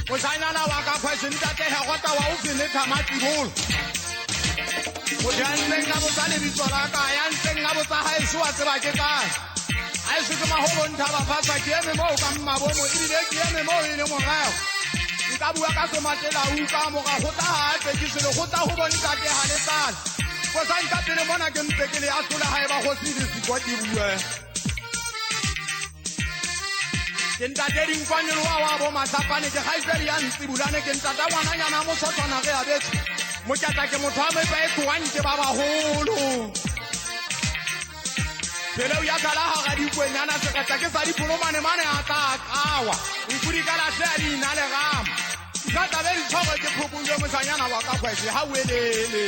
Moshanyana wa ka question ntate Herota wa o fene thamati bolo. Mojaneng na botsa le bitso la ka ya nteng na botsa ha e shwa tseba ke kae. A se ke maholo ntaba fasa ke eme mo ka mmabomo ile ke eme mo ile morao. Nka bua ka somatela uka mo ga gota ha ke se le gota go bonta ke ha le tsala. Go sa nka pele mona ke mpekele a tsola ha e ba go se di go di bua. Ke ntate ding kwanyelo wa bo masapane ke gaiseri ya ntibulane ke ntata ngwana nyana mo sotsana ge a betse. Mokata ke motho a me ba e tsoantse ba baholo. Pele ya kala ha ga dikwenyana se kata ke sa dipolomane mane a ta kawa. Nkudi kala se a di na le gama. Ngata be di tshogwe ke phokungwe mosanyana wa ka kwese ha welele.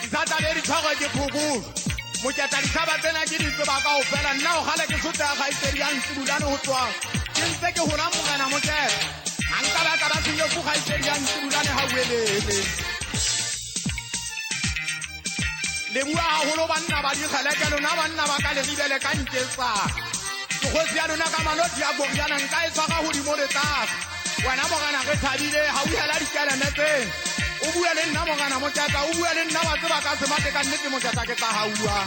Ngata be di tshogwe ke phokungwe. Mokata di tshaba tsena ke di tseba ka ofela nna o gale ke sotla ga iseri ya ntibulane ho tswa. Ke ntse ke hola mogana mokete. Anka ba ka ba se yo go ga iseri ya ntibulane ha welele. Le bua haholo banna ba di kgeleke lona banna ba ka le ribele ka ntsetsa. Go sia lona ka manoti ya boriana nka e tshwara hodimo le tlase. Wena mogana ge thabile ha o hela dikelemetseng. O bua le nna mogana mokata o bua le nna wa tseba ka semate ka nnete mokata ke tsa haua.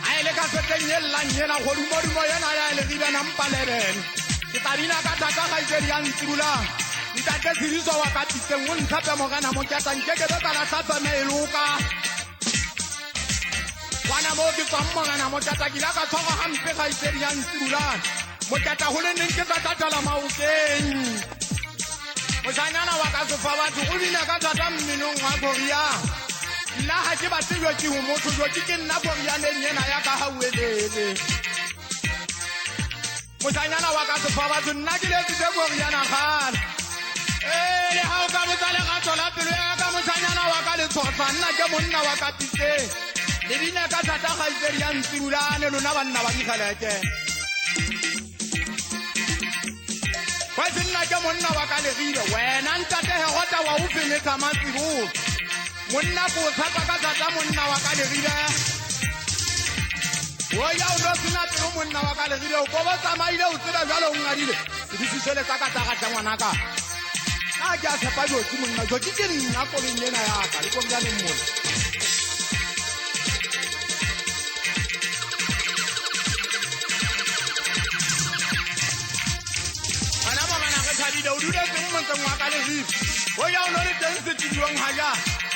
A ile ka seteng yellang yena go dumodumo yena ya le ribe na mpalebele. Ke tabina ka tata ga iseri ya ntibulane. Ntate Siriso wa ka titseng o ntshape mogana mokata nkeke be kana tlatsa meeloka. Wana mo ke tswang mogana mokata ke la ka tshwara hampe ga iseri ya ntibulane. Mokata go le neng ke tsa tatala maokeng. Moshanyana wa ka sefa batho o bina ka thata mminong wa Korea. Nna ha ke batle jo ke ho motho jo ke nna Koreaneng yena ya ka ha welele. Moshanyana wa ka sefa batho nna ke le tse Koreana gana. Le ha o ka botsale ga tsola pelo ya ka moshanyana wa ka le tshotsa nna ke monna wa ka titseng. Le bina ka thata ga iseri ya ntibulane lona banna ba dikgeleke. Wa nna ke monna wa ka le rile wena ntate Herota wa o fene thamati bolo. Monna ko tsapa ka thata monna wa ka le rile. O ya o lo sina pelo monna wa ka le rile o go ba tsamaile o tsela jalo o ngadile. Di sisele tsa ka tsa ngwana ka. A ke a tshepa jo ke monna jo ke nna ko le nyena ya ka le ko mjane mmola. Ana mogana ge thabile o dule teng monteng wa ka le rile. O ya o lo le teng se tidiwang ha ja.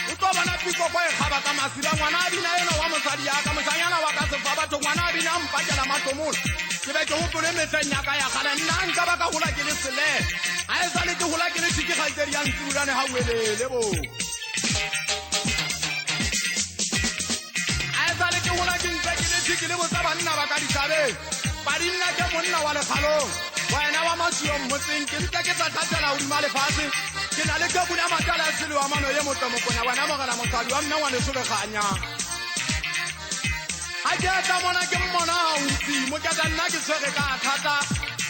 O tlo bona piko go e kgaba ka masira ngwana a bina ena wa mosadi ya ka moshanyana wa ka sefa batho ngwana a bina mpakela matomola. Ke be ke hopole metleng ya ka ya gana nna nka ba ka gola ke le selele. A e sale ke gola ke le tshiki ga iseri ya ntibulane ha welele bo. A e sale ke gola ke ntse ke le tshiki le botsa banna ba ka dithabeng. Padi nna ke monna wa lekgalong. Wena wa masio motseng ke ntse ke tsa thatela hodima lefatshe. Ke na le kabuna matala a tshele wa mano ye motomokonya wena mogala motsadi wa mna wa lesolekganya. Ha ke tla mona ke mmona haufi mokata nna ke tshwere ka thata.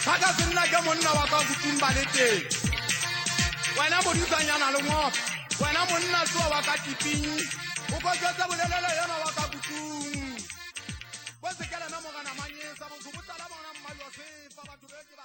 Thata se nna ke monna wa ka butumba le teng. Wena modisanyana le ngopa. Wena monna tsoa wa ka tiping. O go jotsa bolelele yona wa ka butung. Bo se kele na mogana manyesa bo go botala bona mmalwa se fa batho be ke ba